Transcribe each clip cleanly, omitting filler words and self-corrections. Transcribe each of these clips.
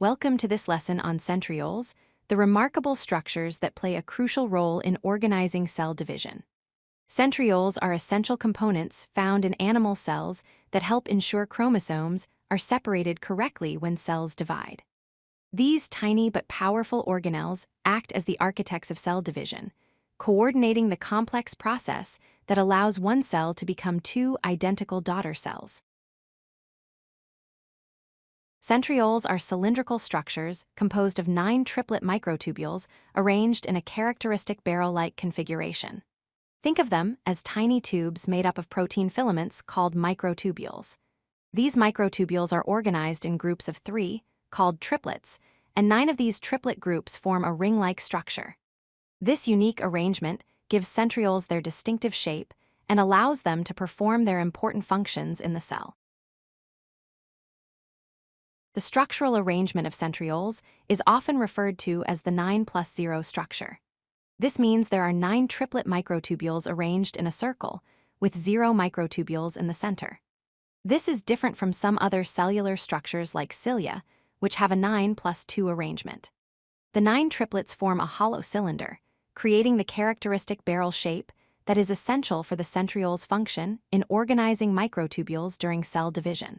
Welcome to this lesson on centrioles, the remarkable structures that play a crucial role in organizing cell division. Centrioles are essential components found in animal cells that help ensure chromosomes are separated correctly when cells divide. These tiny but powerful organelles act as the architects of cell division, coordinating the complex process that allows one cell to become two identical daughter cells. Centrioles are cylindrical structures composed of 9 triplet microtubules arranged in a characteristic barrel-like configuration. Think of them as tiny tubes made up of protein filaments called microtubules. These microtubules are organized in groups of 3, called triplets, and 9 of these triplet groups form a ring-like structure. This unique arrangement gives centrioles their distinctive shape and allows them to perform their important functions in the cell. The structural arrangement of centrioles is often referred to as the 9+0 structure. This means there are 9 triplet microtubules arranged in a circle, with 0 microtubules in the center. This is different from some other cellular structures like cilia, which have a 9+2 arrangement. The 9 triplets form a hollow cylinder, creating the characteristic barrel shape that is essential for the centrioles' function in organizing microtubules during cell division.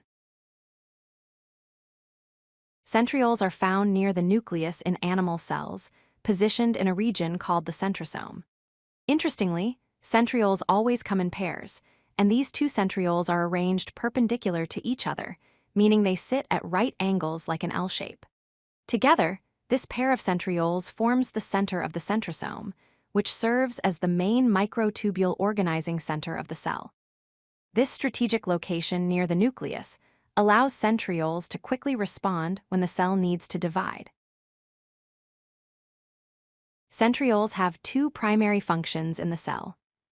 Centrioles are found near the nucleus in animal cells, positioned in a region called the centrosome. Interestingly, centrioles always come in pairs, and these two centrioles are arranged perpendicular to each other, meaning they sit at right angles like an L shape. Together, this pair of centrioles forms the center of the centrosome, which serves as the main microtubule organizing center of the cell. This strategic location near the nucleus allows centrioles to quickly respond when the cell needs to divide. Centrioles have 2 primary functions in the cell.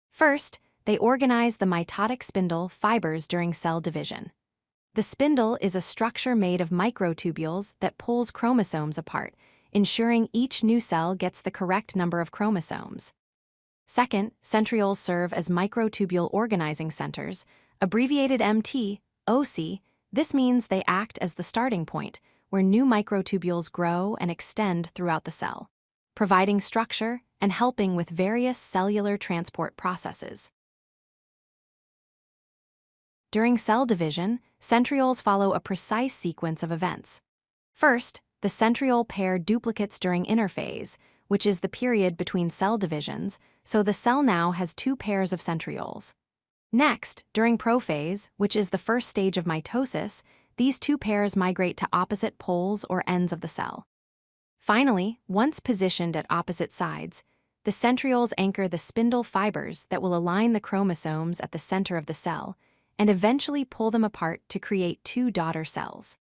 First, they organize the mitotic spindle fibers during cell division. The spindle is a structure made of microtubules that pulls chromosomes apart, ensuring each new cell gets the correct number of chromosomes. Second, centrioles serve as microtubule organizing centers, abbreviated MT, OC. This means they act as the starting point, where new microtubules grow and extend throughout the cell, providing structure and helping with various cellular transport processes. During cell division, centrioles follow a precise sequence of events. First, the centriole pair duplicates during interphase, which is the period between cell divisions, so the cell now has 2 pairs of centrioles. Next, during prophase, which is the first stage of mitosis, these 2 pairs migrate to opposite poles or ends of the cell. Finally, once positioned at opposite sides, the centrioles anchor the spindle fibers that will align the chromosomes at the center of the cell and eventually pull them apart to create 2 daughter cells.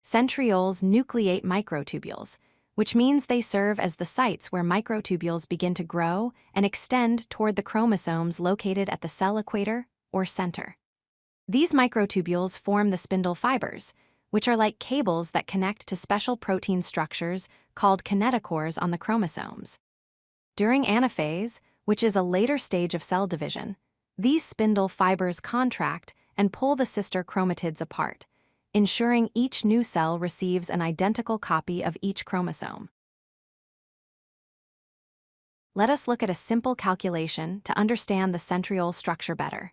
Centrioles nucleate microtubules, which means they serve as the sites where microtubules begin to grow and extend toward the chromosomes located at the cell equator or center. These microtubules form the spindle fibers, which are like cables that connect to special protein structures called kinetochores on the chromosomes. During anaphase, which is a later stage of cell division, these spindle fibers contract and pull the sister chromatids apart, ensuring each new cell receives an identical copy of each chromosome. Let us look at a simple calculation to understand the centriole structure better.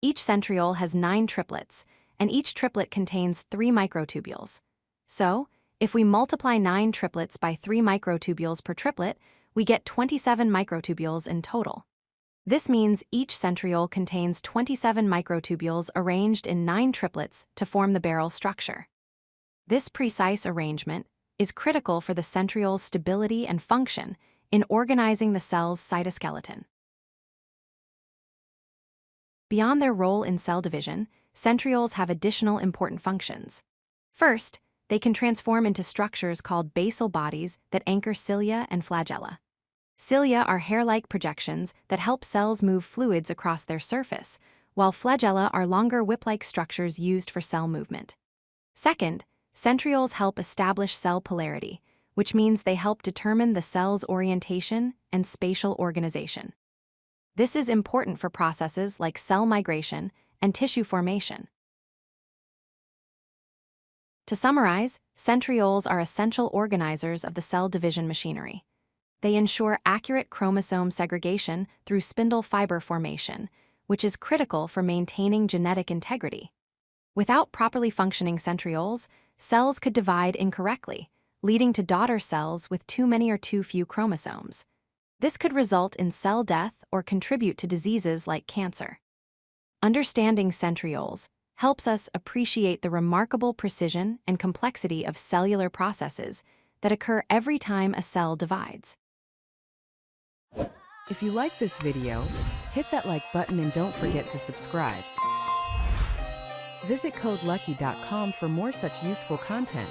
Each centriole has 9 triplets, and each triplet contains 3 microtubules. So, if we multiply 9 triplets by 3 microtubules per triplet, we get 27 microtubules in total. This means each centriole contains 27 microtubules arranged in 9 triplets to form the barrel structure. This precise arrangement is critical for the centriole's stability and function in organizing the cell's cytoskeleton. Beyond their role in cell division, centrioles have additional important functions. First, they can transform into structures called basal bodies that anchor cilia and flagella. Cilia are hair-like projections that help cells move fluids across their surface, while flagella are longer whip-like structures used for cell movement. Second, centrioles help establish cell polarity, which means they help determine the cell's orientation and spatial organization. This is important for processes like cell migration and tissue formation. To summarize, centrioles are essential organizers of the cell division machinery. They ensure accurate chromosome segregation through spindle fiber formation, which is critical for maintaining genetic integrity. Without properly functioning centrioles, cells could divide incorrectly, leading to daughter cells with too many or too few chromosomes. This could result in cell death or contribute to diseases like cancer. Understanding centrioles helps us appreciate the remarkable precision and complexity of cellular processes that occur every time a cell divides. If you like this video, hit that like button and don't forget to subscribe. Visit codelucky.com for more such useful content.